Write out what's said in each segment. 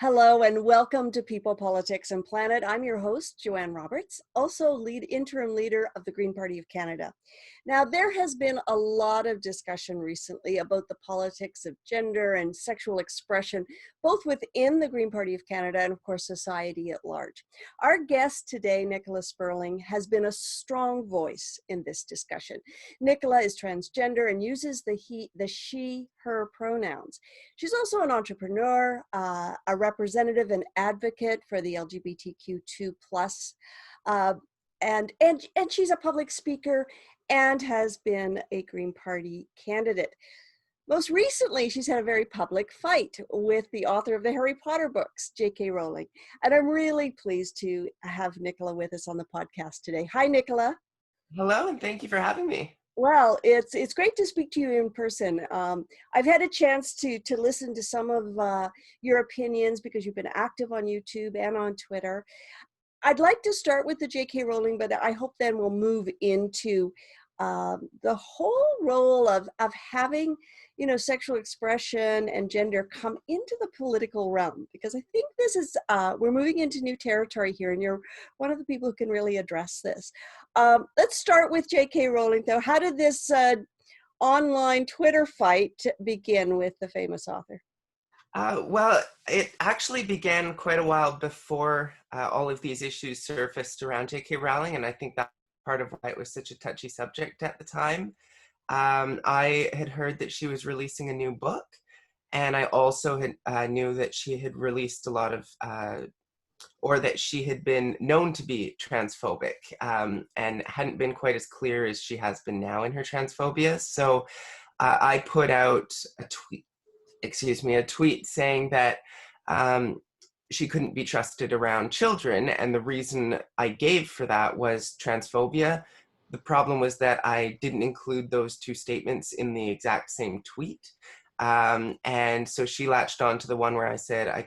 Hello and welcome to People, Politics and Planet. I'm your host, Joanne Roberts, also interim leader of the Green Party of Canada. Now, there has been a lot of discussion recently about the politics of gender and sexual expression, both within the Green Party of Canada and, of course, society at large. Our guest today, Nicola Spurling, has been a strong voice in this discussion. Nicola is transgender and uses the she, her pronouns. She's also an entrepreneur, a representative and advocate for the LGBTQ2+, and she's a public speaker and has been a Green Party candidate. Most recently, she's had a very public fight with the author of the Harry Potter books, J.K. Rowling. And I'm really pleased to have Nicola with us on the podcast today. Hi, Nicola. Hello, and thank you for having me. Well, it's great to speak to you in person. I've had a chance to listen to some of your opinions because you've been active on YouTube and on Twitter. I'd like to start with the J.K. Rowling, but I hope then we'll move into the whole role of having, sexual expression and gender come into the political realm, because I think this is, we're moving into new territory here, and you're one of the people who can really address this. Let's start with J.K. Rowling, though. How did this online Twitter fight begin with the famous author? Well, it actually began quite a while before all of these issues surfaced around J.K. Rowling, and I think that's part of why it was such a touchy subject at the time. I had heard that she was releasing a new book, and I also had knew that she had released a lot of, or that she had been known to be transphobic, and hadn't been quite as clear as she has been now in her transphobia. So I put out a tweet saying that she couldn't be trusted around children, and the reason I gave for that was transphobia. The problem was that I didn't include those two statements in the exact same tweet, and so she latched on to the one where I said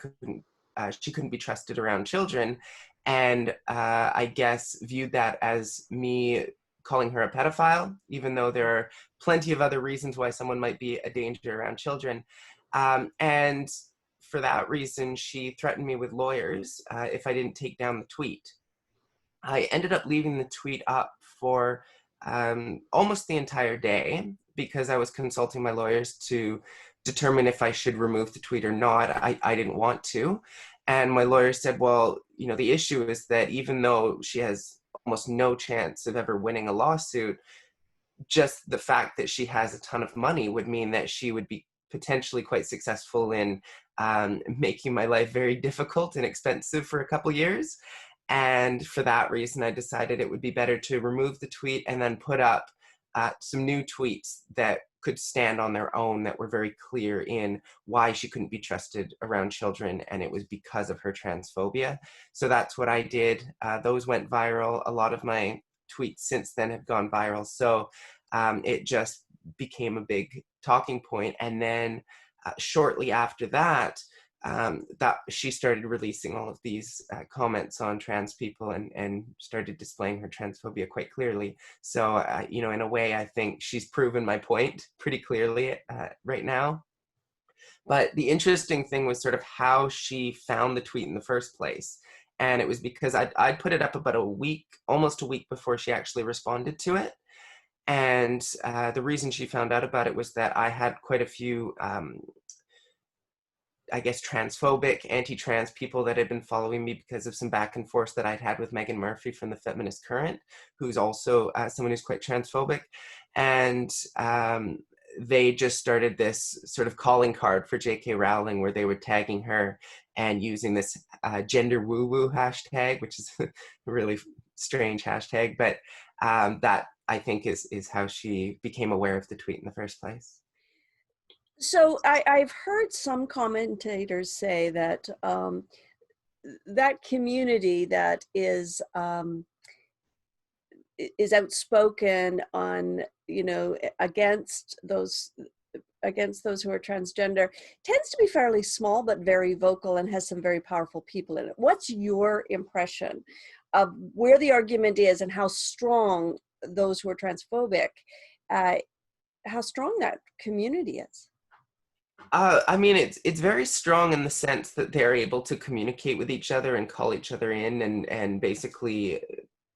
she couldn't be trusted around children, and I guess viewed that as me calling her a pedophile, even though there are plenty of other reasons why someone might be a danger around children. And for that reason, she threatened me with lawyers if I didn't take down the tweet. I ended up leaving the tweet up for almost the entire day because I was consulting my lawyers to determine if I should remove the tweet or not. I didn't want to. And my lawyer said, well, the issue is that even though she has almost no chance of ever winning a lawsuit, just the fact that she has a ton of money would mean that she would be potentially quite successful in making my life very difficult and expensive for a couple years. And for that reason, I decided it would be better to remove the tweet and then put up some new tweets that could stand on their own, that were very clear in why she couldn't be trusted around children, and it was because of her transphobia. So that's what I did. Those went viral. A lot of my tweets since then have gone viral. So it just became a big talking point. And then shortly after that, that she started releasing all of these comments on trans people and started displaying her transphobia quite clearly. So, in a way, I think she's proven my point pretty clearly right now. But the interesting thing was sort of how she found the tweet in the first place. And it was because I'd put it up about almost a week before she actually responded to it. And the reason she found out about it was that I had quite a few transphobic, anti-trans people that had been following me because of some back and forth that I'd had with Megan Murphy from the Feminist Current, who's also someone who's quite transphobic. And they just started this sort of calling card for J.K. Rowling where they were tagging her and using this gender woo-woo hashtag, which is a really strange hashtag, but that I think is how she became aware of the tweet in the first place. So I've heard some commentators say that that community that is outspoken on, against those who are transgender tends to be fairly small but very vocal and has some very powerful people in it. What's your impression of where the argument is and how strong those who are transphobic, how strong that community is? I mean, it's very strong in the sense that they're able to communicate with each other and call each other in and basically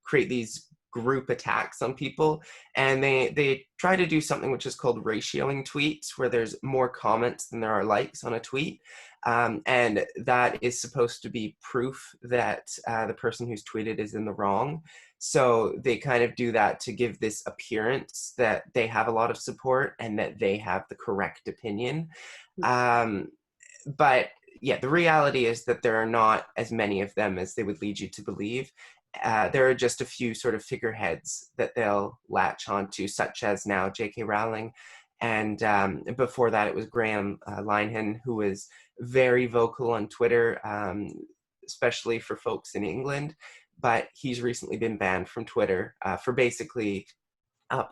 create these group attacks on people. And they try to do something which is called ratioing tweets, where there's more comments than there are likes on a tweet. And that is supposed to be proof that the person who's tweeted is in the wrong. So they kind of do that to give this appearance that they have a lot of support and that they have the correct opinion. Um, but yeah, the reality is that there are not as many of them as they would lead you to believe. There are just a few sort of figureheads that they'll latch onto, such as now J.K. Rowling. And before that, it was Graham Linehan, who was very vocal on Twitter, especially for folks in England. But he's recently been banned from Twitter for basically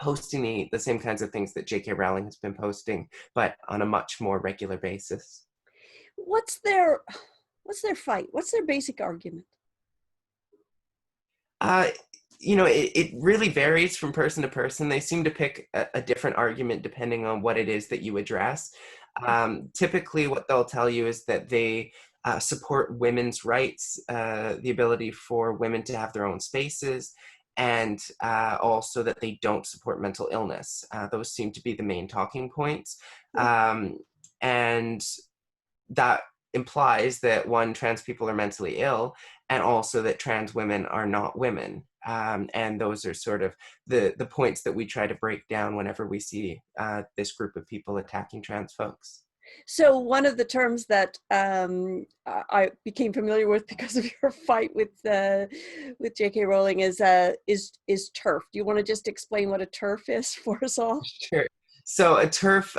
posting the same kinds of things that J.K. Rowling has been posting, but on a much more regular basis. What's their fight? What's their basic argument? Uh, it really varies from person to person. They seem to pick a different argument depending on what it is that you address. Typically, what they'll tell you is that they support women's rights, the ability for women to have their own spaces, and also that they don't support mental illness. Those seem to be the main talking points. And that implies that one, trans people are mentally ill, and also that trans women are not women. And those are sort of the points that we try to break down whenever we see this group of people attacking trans folks. So one of the terms that I became familiar with because of your fight with J.K. Rowling is TERF. Do you want to just explain what a TERF is for us all? Sure. So a TERF,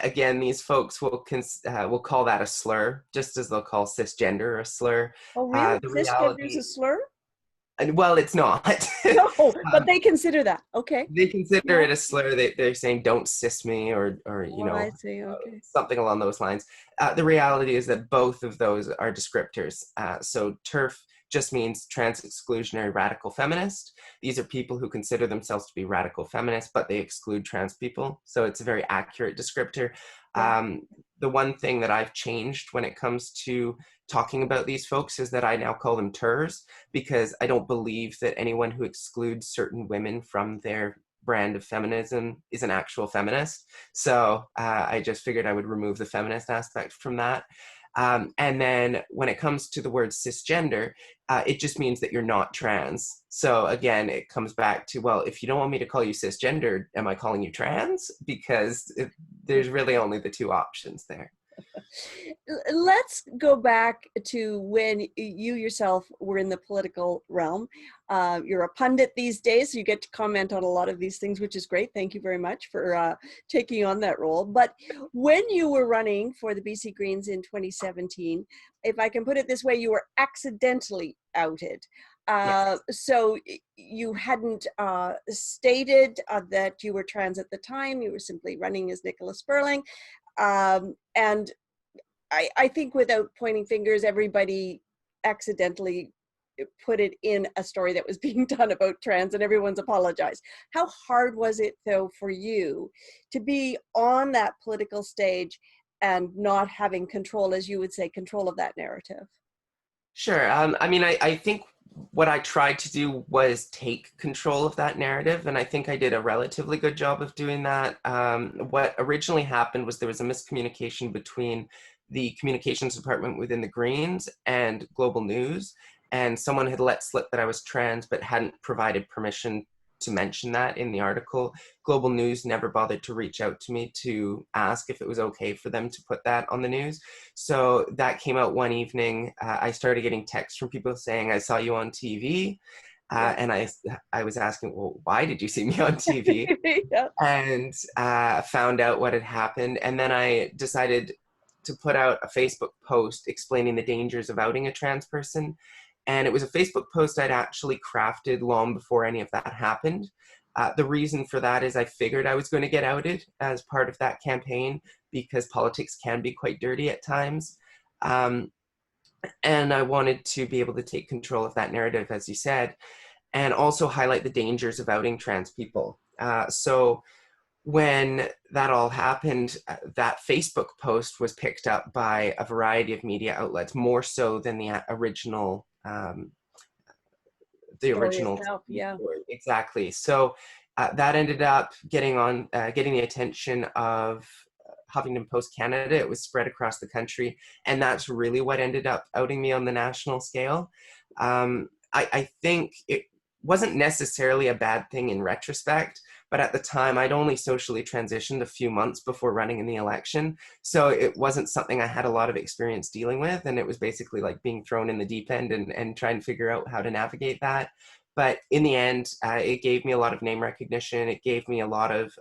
again, these folks will call that a slur, just as they'll call cisgender a slur. Oh, really? The Cisgender is a reality, slur? and well, it's not. No, but they consider that. Okay. They consider Yeah. it a slur. They're saying "don't cis me" or Oh, I see. Okay. something along those lines. The reality is that both of those are descriptors. So TERF just means trans exclusionary radical feminist. These are people who consider themselves to be radical feminists, but they exclude trans people. So it's a very accurate descriptor. Yeah. The one thing that I've changed when it comes to talking about these folks is that I now call them TERs, because I don't believe that anyone who excludes certain women from their brand of feminism is an actual feminist. So I just figured I would remove the feminist aspect from that. And then when it comes to the word cisgender, it just means that you're not trans. So again, it comes back to, well, if you don't want me to call you cisgender, am I calling you trans? Because there's really only the two options there. Let's go back to when you yourself were in the political realm. You're a pundit these days, so you get to comment on a lot of these things, which is great. Thank you very much for taking on that role. But when you were running for the BC Greens in 2017, if I can put it this way, you were accidentally outed. Yes. So you hadn't stated that you were trans at the time. You were simply running as Nicola Spurling. And I think without pointing fingers, everybody accidentally put it in a story that was being done about trans, and everyone's apologized. How hard was it, though, for you to be on that political stage and not having control, as you would say, control of that narrative? Sure. I mean, I think what I tried to do was take control of that narrative, and I think I did a relatively good job of doing that. What originally happened was there was a miscommunication between the communications department within the Greens and Global News, and someone had let slip that I was trans but hadn't provided permission to mention that in the article. Global News never bothered to reach out to me to ask if it was okay for them to put that on the news. So that came out one evening. I started getting texts from people saying, "I saw you on TV." Yeah. And I was asking, well, why did you see me on TV? Yeah. And found out what had happened. And then I decided to put out a Facebook post explaining the dangers of outing a trans person. And it was a Facebook post I'd actually crafted long before any of that happened. The reason for that is I figured I was going to get outed as part of that campaign, because politics can be quite dirty at times. And I wanted to be able to take control of that narrative, as you said, and also highlight the dangers of outing trans people. So when that all happened, that Facebook post was picked up by a variety of media outlets, more so than the original the Story original itself, TV yeah. story. Exactly. So that ended up getting the attention of Huffington Post Canada. It was spread across the country, and that's really what ended up outing me on the national scale. I think it wasn't necessarily a bad thing in retrospect, but at the time I'd only socially transitioned a few months before running in the election, so it wasn't something I had a lot of experience dealing with, and it was basically like being thrown in the deep end and trying to figure out how to navigate that. But in the end, it gave me a lot of name recognition. It gave me a lot of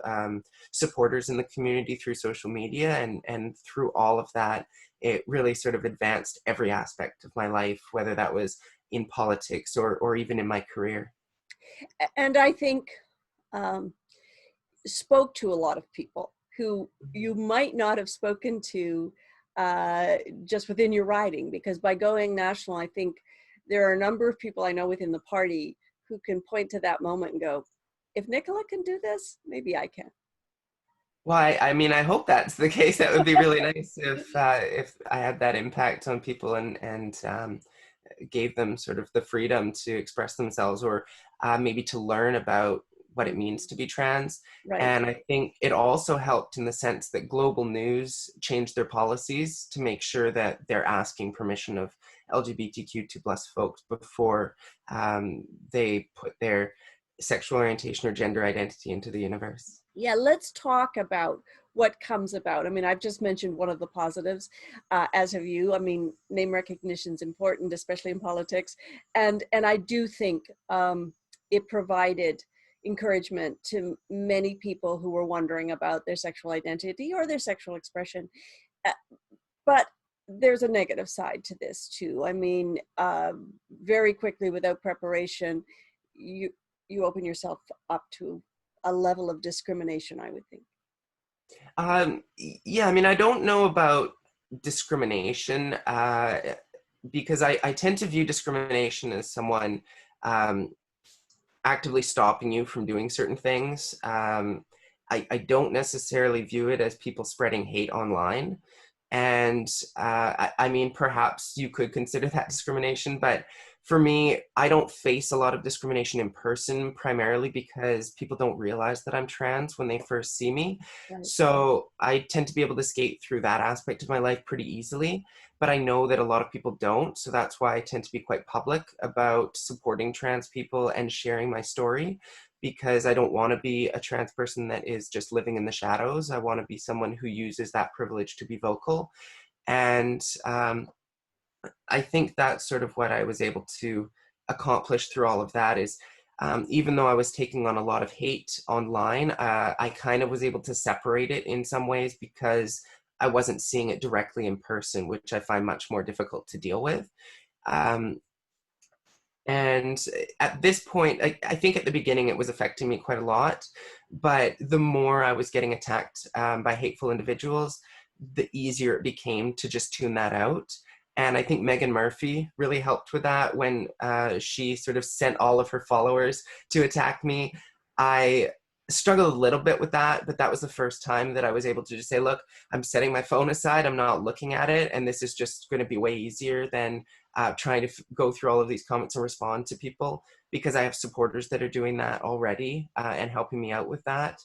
supporters in the community through social media, and through all of that, it really sort of advanced every aspect of my life, whether that was in politics or even in my career. And I think um, spoke to a lot of people who you might not have spoken to just within your riding, because by going national, I think there are a number of people I know within the party who can point to that moment and go, if Nicola can do this, maybe I can. Well, I mean, I hope that's the case. That would be really nice if I had that impact on people and gave them sort of the freedom to express themselves, or maybe to learn about what it means to be trans. Right. And I think it also helped in the sense that global news changed their policies to make sure that they're asking permission of LGBTQ2 plus folks before they put their sexual orientation or gender identity into the universe. Yeah, let's talk about what comes about. I mean, I've just mentioned one of the positives, as have you. I mean, name recognition is important, especially in politics, and I do think it provided encouragement to many people who were wondering about their sexual identity or their sexual expression. Uh, But there's a negative side to this too. I mean, very quickly, without preparation, you you open yourself up to a level of discrimination, I would think. Yeah, I mean, I don't know about discrimination because I tend to view discrimination as someone um, actively stopping you from doing certain things. I don't necessarily view it as people spreading hate online. And I mean, perhaps you could consider that discrimination, but for me, I don't face a lot of discrimination in person, primarily because people don't realize that I'm trans when they first see me. Right. So I tend to be able to skate through that aspect of my life pretty easily. But I know that a lot of people don't. So that's why I tend to be quite public about supporting trans people and sharing my story, because I don't want to be a trans person that is just living in the shadows. I want to be someone who uses that privilege to be vocal. And I think that's sort of what I was able to accomplish through all of that is even though I was taking on a lot of hate online, I kind of was able to separate it in some ways because I wasn't seeing it directly in person, which I find much more difficult to deal with. Um, and at this point, I think at the beginning it was affecting me quite a lot. But the more I was getting attacked by hateful individuals, the easier it became to just tune that out. And I think Megan Murphy really helped with that when she sort of sent all of her followers to attack me. I struggled a little bit with that, but that was the first time that I was able to just say, look, I'm setting my phone aside, I'm not looking at it, and this is just going to be way easier than trying to go through all of these comments and respond to people, because I have supporters that are doing that already and helping me out with that.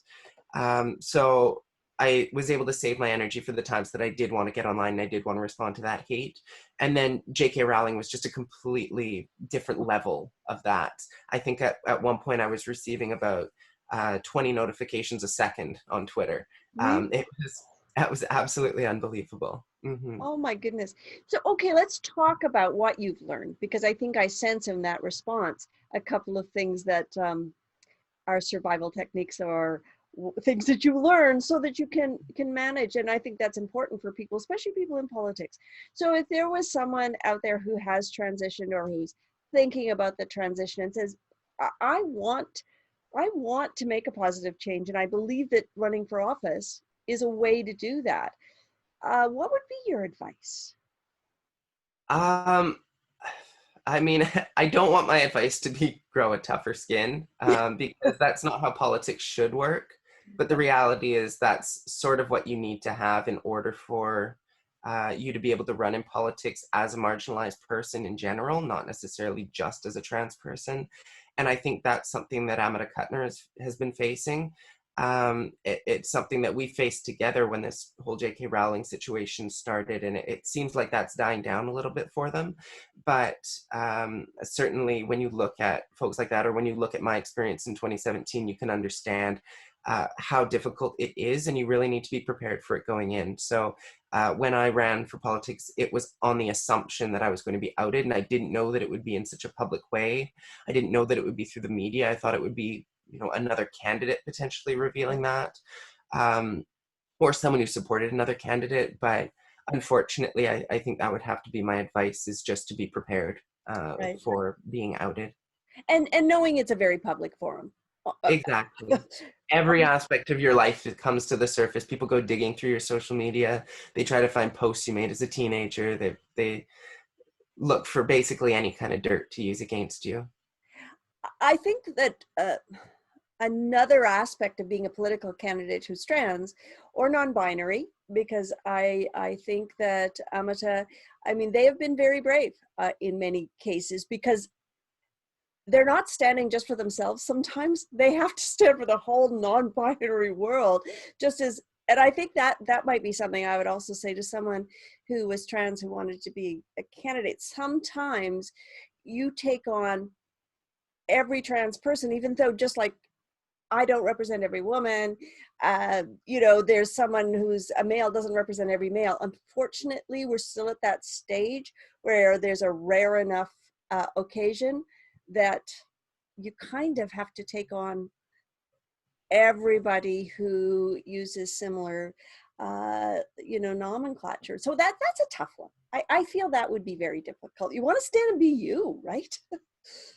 So I was able to save my energy for the times that I did want to get online and I did want to respond to that hate. And then J.K. Rowling was just a completely different level of that. I think at one point I was receiving about 20 notifications a second on Twitter. Really? That was absolutely unbelievable. Mm-hmm. Oh my goodness. So, okay, let's talk about what you've learned, because I think I sense in that response a couple of things that are survival techniques or things that you learn so that you can manage. And I think that's important for people, especially people in politics. So if there was someone out there who has transitioned or who's thinking about the transition and says, I want I want to make a positive change, and I believe that running for office is a way to do that. What would be your advice? Um, I mean, I don't want my advice to be grow a tougher skin because that's not how politics should work. But the reality is that's sort of what you need to have in order for you to be able to run in politics as a marginalized person in general, not necessarily just as a trans person. And I think that's something that Amita Kuttner has been facing. It's something that we faced together when this whole J.K. Rowling situation started, and it seems like that's dying down a little bit for them. But certainly when you look at folks like that, or when you look at my experience in 2017, you can understand how difficult it is, and you really need to be prepared for it going in. So when I ran for politics, it was on the assumption that I was going to be outed, and I didn't know that it would be in such a public way. I didn't know that it would be through the media. I thought it would be, another candidate potentially revealing that, or someone who supported another candidate. But unfortunately, I think that would have to be my advice, is just to be prepared Right. for being outed. And knowing it's a very public forum. Exactly. Every aspect of your life that comes to the surface. People go digging through your social media. They try to find posts you made as a teenager. They look for basically any kind of dirt to use against you. I think that another aspect of being a political candidate who's trans or non-binary, because I think that Amita, I mean, they have been very brave in many cases, because they're not standing just for themselves. Sometimes they have to stand for the whole non-binary world, just as, and I think that that might be something I would also say to someone who was trans who wanted to be a candidate. Sometimes you take on every trans person, even though, just like I don't represent every woman, there's someone who's a male doesn't represent every male. Unfortunately, we're still at that stage where there's a rare enough occasion that you kind of have to take on everybody who uses similar nomenclature. So that's a tough one. I feel that would be very difficult. You want to stand and be you, right?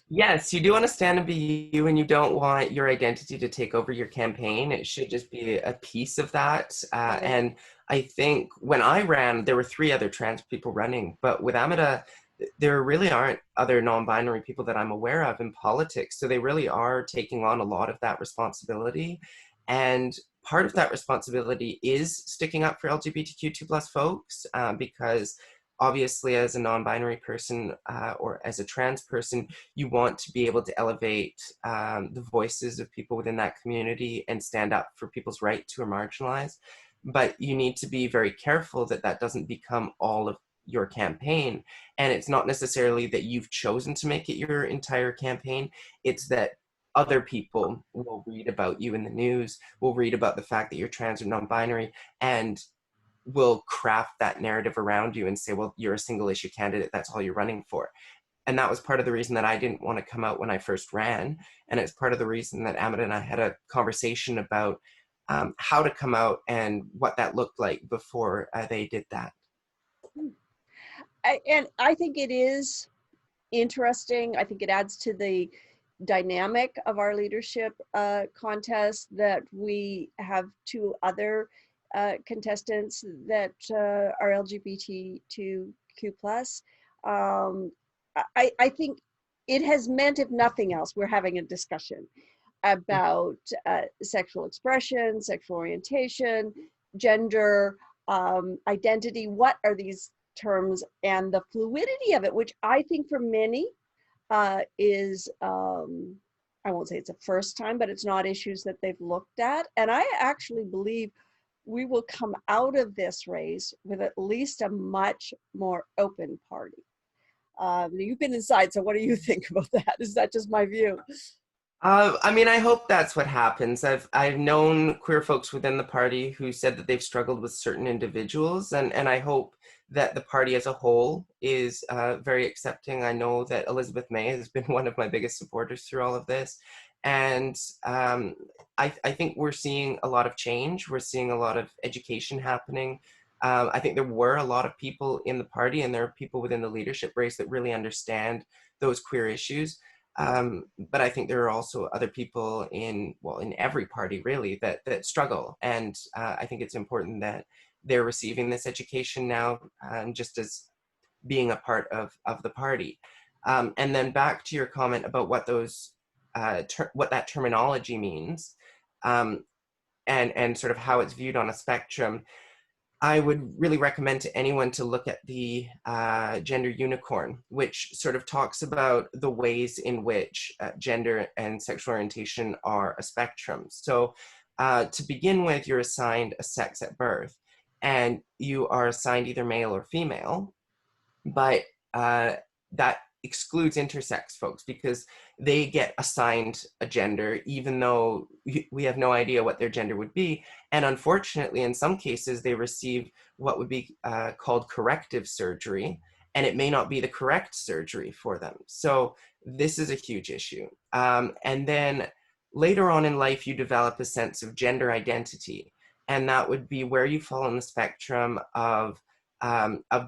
Yes, you do want to stand and be you, and you don't want your identity to take over your campaign. It should just be a piece of that. Right. And I think when I ran, there were 3 other trans people running, but with Amita, there really aren't other non-binary people that I'm aware of in politics. So they really are taking on a lot of that responsibility. And part of that responsibility is sticking up for LGBTQ2 plus folks, because obviously as a non-binary person or as a trans person, you want to be able to elevate the voices of people within that community and stand up for people's rights who are marginalized. But you need to be very careful that that doesn't become all of your campaign. And it's not necessarily that you've chosen to make it your entire campaign. It's that other people will read about you in the news, will read about the fact that you're trans or non-binary, and will craft that narrative around you and say, well, you're a single issue candidate, that's all you're running for. And that was part of the reason that I didn't want to come out when I first ran. And it's part of the reason that Amita and I had a conversation about how to come out and what that looked like before they did that. I think it is interesting. I think it adds to the dynamic of our leadership contest that we have 2 other contestants that are LGBTQ plus. I think it has meant, if nothing else, we're having a discussion about sexual expression, sexual orientation, gender, identity. What are these terms, and the fluidity of it, which I think for many is, I won't say it's a first time, but it's not issues that they've looked at. And I actually believe we will come out of this race with at least a much more open party. You've been inside, so what do you think about that? Is that just my view? I mean, I hope that's what happens. I've known queer folks within the party who said that they've struggled with certain individuals, and I hope that the party as a whole is very accepting. I know that Elizabeth May has been one of my biggest supporters through all of this, and I think we're seeing a lot of change. We're seeing a lot of education happening. I think there were a lot of people in the party, and there are people within the leadership race that really understand those queer issues. But I think there are also other people in every party really that struggle. And I think it's important that they're receiving this education now, just as being a part of the party. And then back to your comment about what those, what that terminology means. and sort of how it's viewed on a spectrum, I would really recommend to anyone to look at the Gender Unicorn, which sort of talks about the ways in which gender and sexual orientation are a spectrum. So to begin with, you're assigned a sex at birth, and you are assigned either male or female, but that excludes intersex folks because they get assigned a gender even though we have no idea what their gender would be. And unfortunately, in some cases, they receive what would be called corrective surgery, and it may not be the correct surgery for them. So this is a huge issue. And then later on in life, you develop a sense of gender identity, and that would be where you fall on the spectrum of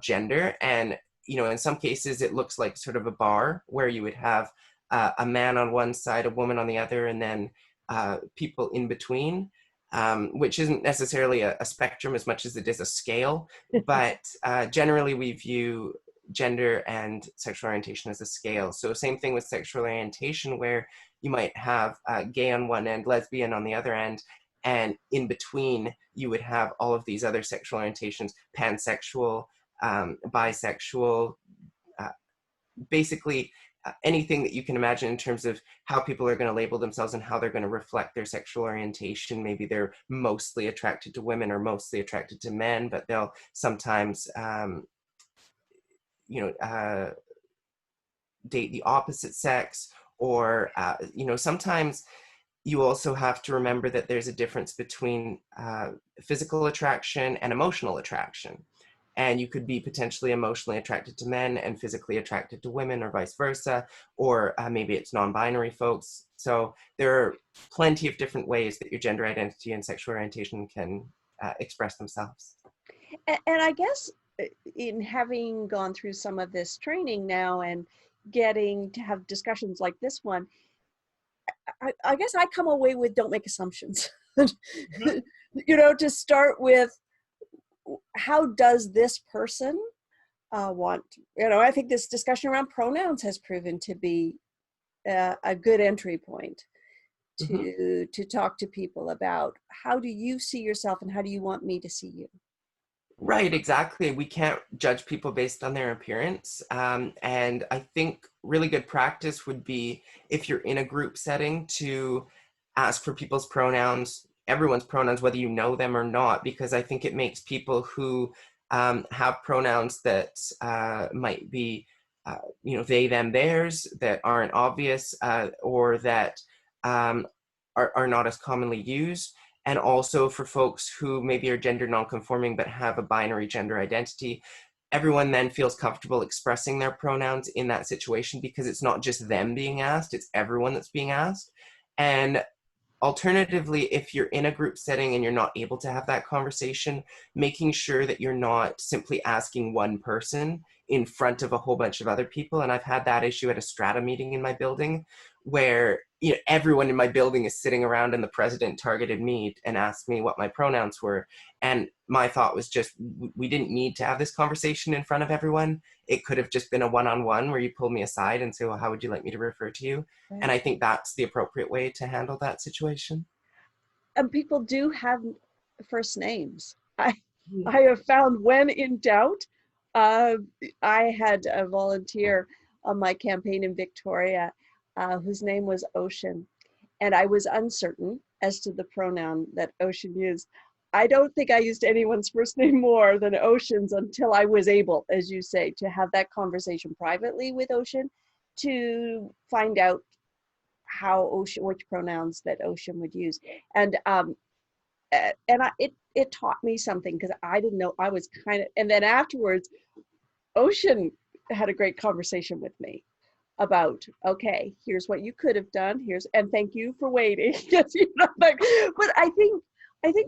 gender. And in some cases, it looks like sort of a bar where you would have a man on one side, a woman on the other, and then people in between, which isn't necessarily a spectrum as much as it is a scale. But generally, we view gender and sexual orientation as a scale. So same thing with sexual orientation, where you might have gay on one end, lesbian on the other end, and in between, you would have all of these other sexual orientations, pansexual, bisexual, basically anything that you can imagine in terms of how people are going to label themselves and how they're going to reflect their sexual orientation. Maybe they're mostly attracted to women or mostly attracted to men, but they'll sometimes, date the opposite sex, or, sometimes you also have to remember that there's a difference between physical attraction and emotional attraction. And you could be potentially emotionally attracted to men and physically attracted to women, or vice versa, or maybe it's non-binary folks. So there are plenty of different ways that your gender identity and sexual orientation can express themselves. And I guess in having gone through some of this training now and getting to have discussions like this one, I guess I come away with don't make assumptions. Mm-hmm. To start with, how does this person want, I think this discussion around pronouns has proven to be a good entry point to talk to people about how do you see yourself and how do you want me to see you? Right, exactly. We can't judge people based on their appearance. And I think really good practice would be, if you're in a group setting, to ask for people's pronouns, everyone's pronouns, whether you know them or not, because I think it makes people who have pronouns that might be, they, them, theirs, that aren't obvious, or that are not as commonly used. And also for folks who maybe are gender nonconforming but have a binary gender identity, everyone then feels comfortable expressing their pronouns in that situation, because it's not just them being asked, it's everyone that's being asked. And alternatively, if you're in a group setting and you're not able to have that conversation, making sure that you're not simply asking one person in front of a whole bunch of other people. And I've had that issue at a strata meeting in my building, where everyone in my building is sitting around and the president targeted me and asked me what my pronouns were. And my thought was just, we didn't need to have this conversation in front of everyone. It could have just been a one-on-one where you pull me aside and say, well, how would you like me to refer to you? Right. And I think that's the appropriate way to handle that situation. And people do have first names. I have found, when in doubt, I had a volunteer on my campaign in Victoria whose name was Ocean, and I was uncertain as to the pronoun that Ocean used. I don't think I used anyone's first name more than Ocean's until I was able, as you say, to have that conversation privately with Ocean to find out which pronouns that Ocean would use. And it taught me something, because I didn't know. I was and then afterwards, Ocean had a great conversation with me about, okay, here's what you could have done, and thank you for waiting. But I think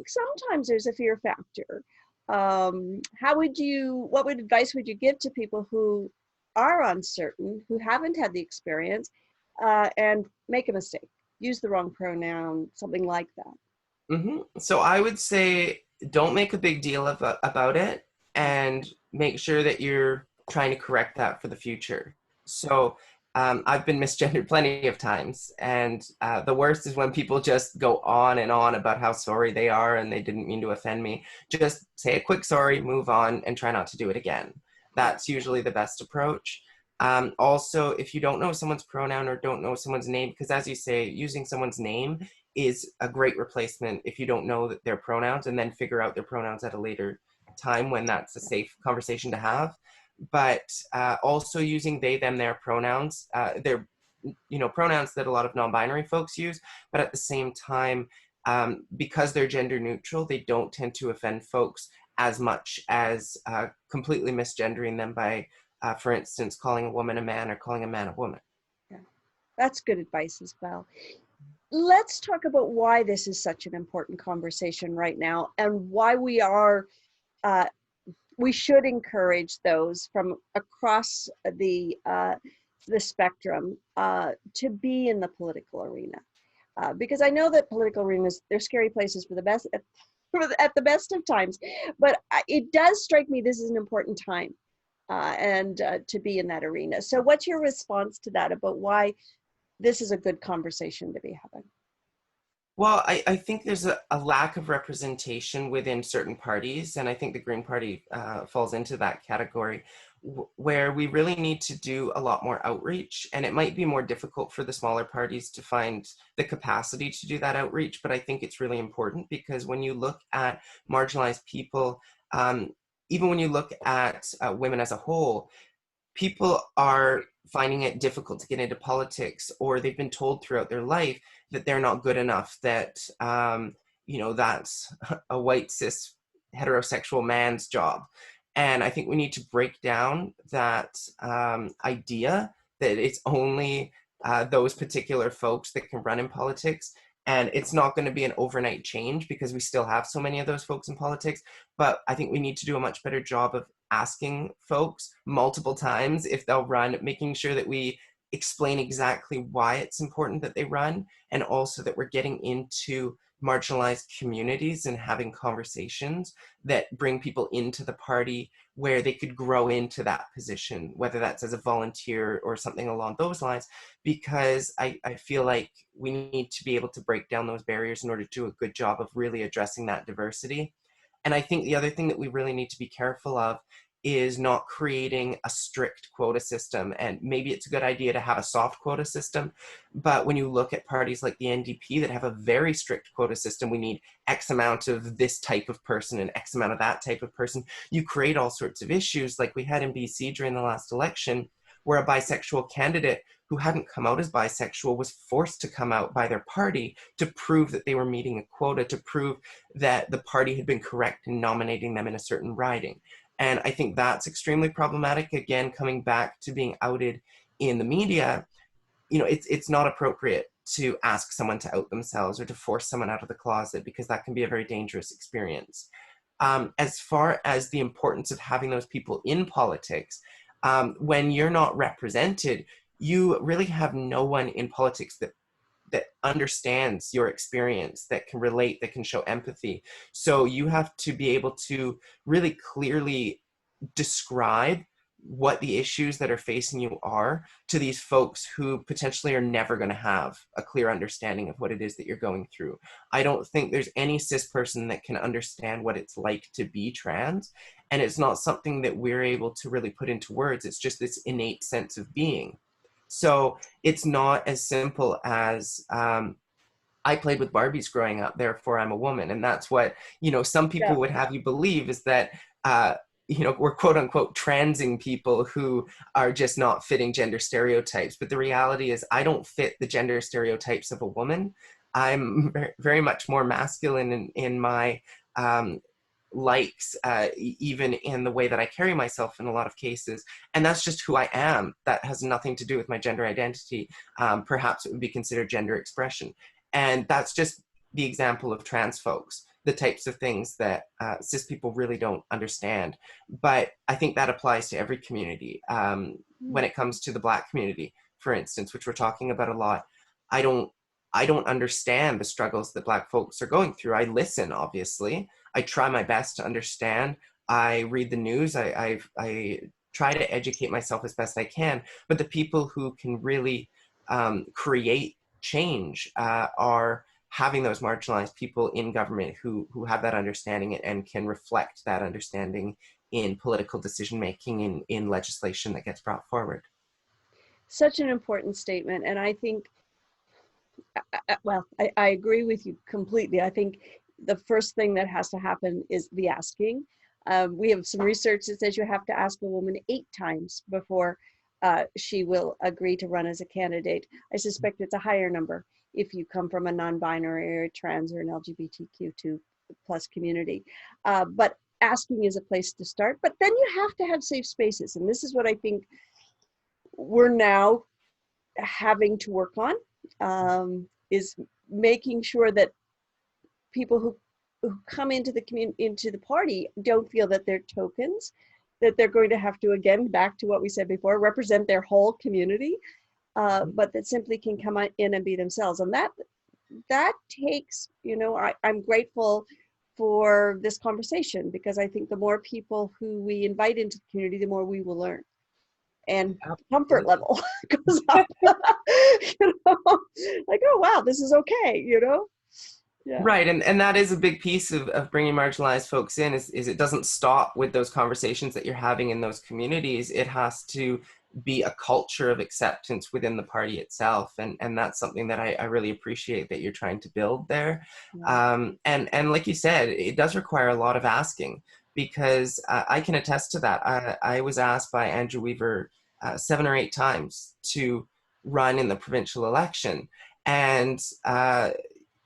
sometimes there's a fear factor. What advice would you give to people who are uncertain, who haven't had the experience, and make a mistake, use the wrong pronoun, something like that? So I would say, don't make a big deal about it, and make sure that you're trying to correct that for the future. So I've been misgendered plenty of times. And the worst is when people just go on and on about how sorry they are and they didn't mean to offend me. Just say a quick sorry, move on, and try not to do it again. Yeah. That's usually the best approach. Also, if you don't know someone's pronoun or don't know someone's name, because as you say, using someone's name is a great replacement if you don't know that their pronouns, and then figure out their pronouns at a later time when that's a safe conversation to have. But also using they, them, their pronouns, they're pronouns that a lot of non-binary folks use, but at the same time, because they're gender neutral, they don't tend to offend folks as much as completely misgendering them by, for instance, calling a woman a man or calling a man a woman. Yeah. That's good advice as well. Let's talk about why this is such an important conversation right now, and why we should encourage those from across the spectrum to be in the political arena. Because I know that political arenas, they're scary places for the best at the best of times, but it does strike me this is an important time and to be in that arena. So what's your response to that about why this is a good conversation to be having? Well, I think there's a lack of representation within certain parties, and I think the Green Party falls into that category, where we really need to do a lot more outreach, and it might be more difficult for the smaller parties to find the capacity to do that outreach, but I think it's really important because when you look at marginalized people, even when you look at women as a whole, people are finding it difficult to get into politics, or they've been told throughout their life that they're not good enough, that that's a white cis heterosexual man's job. And I think we need to break down that idea that it's only those particular folks that can run in politics. And it's not going to be an overnight change because we still have so many of those folks in politics. But I think we need to do a much better job of asking folks multiple times if they'll run, making sure that we explain exactly why it's important that they run, and also that we're getting into marginalized communities and having conversations that bring people into the party where they could grow into that position, whether that's as a volunteer or something along those lines, because I feel like we need to be able to break down those barriers in order to do a good job of really addressing that diversity. And I think the other thing that we really need to be careful of is not creating a strict quota system. And maybe it's a good idea to have a soft quota system, but when you look at parties like the NDP that have a very strict quota system, we need X amount of this type of person and X amount of that type of person, you create all sorts of issues like we had in BC during the last election, where a bisexual candidate who hadn't come out as bisexual was forced to come out by their party to prove that they were meeting a quota, to prove that the party had been correct in nominating them in a certain riding. And I think that's extremely problematic. Again, coming back to being outed in the media, it's not appropriate to ask someone to out themselves or to force someone out of the closet, because that can be a very dangerous experience. As far as the importance of having those people in politics, when you're not represented, you really have no one in politics that understands your experience, that can relate, that can show empathy. So you have to be able to really clearly describe what the issues that are facing you are to these folks who potentially are never going to have a clear understanding of what it is that you're going through. I don't think there's any cis person that can understand what it's like to be trans. And it's not something that we're able to really put into words. It's just this innate sense of being. So it's not as simple as I played with Barbies growing up, therefore I'm a woman. And that's what, some Yeah. people would have you believe, is that, we're quote unquote transing people who are just not fitting gender stereotypes. But the reality is I don't fit the gender stereotypes of a woman. I'm very much more masculine in my likes, even in the way that I carry myself in a lot of cases. And that's just who I am. That has nothing to do with my gender identity. Perhaps it would be considered gender expression. And that's just the example of trans folks, the types of things that cis people really don't understand. But I think that applies to every community. When it comes to the Black community, for instance, which we're talking about a lot, I don't understand the struggles that Black folks are going through. I listen, obviously. I try my best to understand. I read the news. I try to educate myself as best I can. But the people who can really create change are having those marginalized people in government who have that understanding and can reflect that understanding in political decision making, in legislation that gets brought forward. Such an important statement. And I think, well, I agree with you completely. I think the first thing that has to happen is the asking. We have some research that says you have to ask a woman 8 times before she will agree to run as a candidate. I suspect it's a higher number if you come from a non-binary or a trans or an LGBTQ2 plus community. But asking is a place to start. But then you have to have safe spaces. And this is what I think we're now having to work on, is making sure that people who come into the community, into the party, don't feel that they're tokens, that they're going to have to, again, back to what we said before, represent their whole community, but that simply can come in and be themselves. And that takes, I'm grateful for this conversation, because I think the more people who we invite into the community, the more we will learn. And comfort level goes up. Like, oh wow, this is okay, Yeah. Right, and that is a big piece of bringing marginalized folks in, is it doesn't stop with those conversations that you're having in those communities. It has to be a culture of acceptance within the party itself, and that's something that I really appreciate that you're trying to build there. Yeah. And like you said, it does require a lot of asking, because I can attest to that. I was asked by Andrew Weaver 7 or 8 times to run in the provincial election, and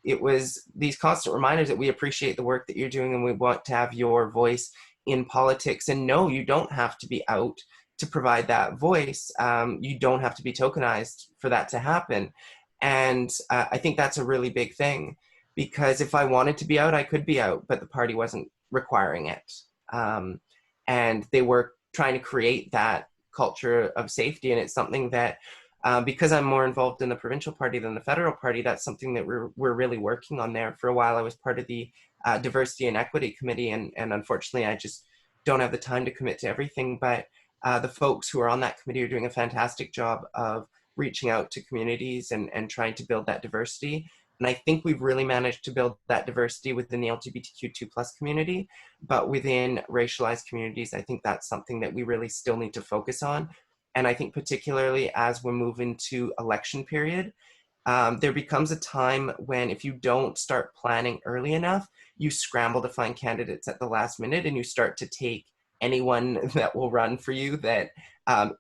it was these constant reminders that we appreciate the work that you're doing and we want to have your voice in politics. And no, you don't have to be out to provide that voice. You don't have to be tokenized for that to happen. And I think that's a really big thing, because if I wanted to be out, I could be out, but the party wasn't requiring it. And they were trying to create that culture of safety. And it's something that, because I'm more involved in the provincial party than the federal party, that's something that we're really working on there. For a while, I was part of the diversity and equity committee, and unfortunately, I just don't have the time to commit to everything. But the folks who are on that committee are doing a fantastic job of reaching out to communities and trying to build that diversity. And I think we've really managed to build that diversity within the LGBTQ2 plus community, but within racialized communities, I think that's something that we really still need to focus on. And I think particularly as we move into election period, there becomes a time when if you don't start planning early enough, you scramble to find candidates at the last minute, and you start to take anyone that will run for you that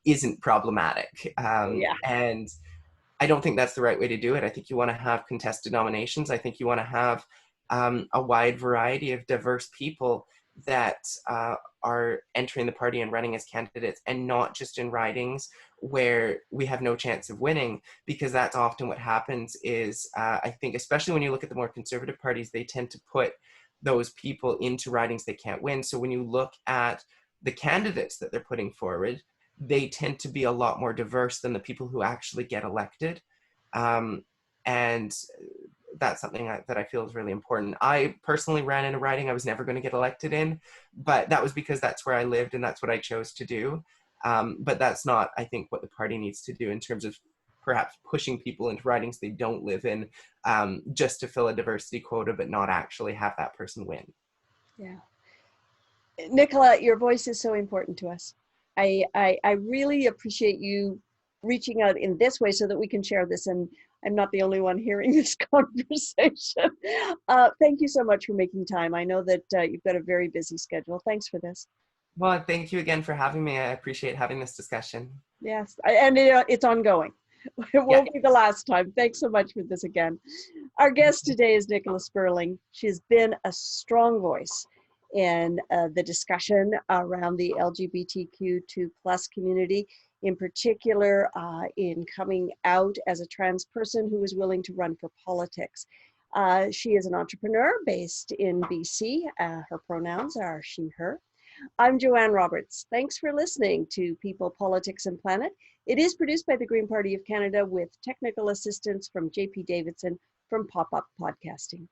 isn't problematic. Yeah. And I don't think that's the right way to do it. I think you want to have contested nominations. I think you want to have a wide variety of diverse people that are entering the party and running as candidates, and not just in ridings where we have no chance of winning, because that's often what happens is, I think, especially when you look at the more conservative parties, they tend to put those people into ridings they can't win. So when you look at the candidates that they're putting forward, they tend to be a lot more diverse than the people who actually get elected. And that's something that I feel is really important. I personally ran in a riding I was never going to get elected in, but that was because that's where I lived and that's what I chose to do. But that's not, I think, what the party needs to do in terms of perhaps pushing people into ridings they don't live in, just to fill a diversity quota, but not actually have that person win. Yeah. Nicola, your voice is so important to us. I really appreciate you reaching out in this way so that we can share this, and I'm not the only one hearing this conversation. Thank you so much for making time. I know that you've got a very busy schedule. Thanks for this. Well, thank you again for having me. I appreciate having this discussion. Yes, and it's ongoing. It won't be the last time. Thanks so much for this again. Our guest today is Nicola Spurling. She's been a strong voice in the discussion around the LGBTQ2 plus community, in particular in coming out as a trans person who is willing to run for politics. She is an entrepreneur based in BC. Her pronouns are she, her. I'm Joanne Roberts. Thanks for listening to People, Politics and Planet. It is produced by the Green Party of Canada with technical assistance from JP Davidson from Pop Up Podcasting.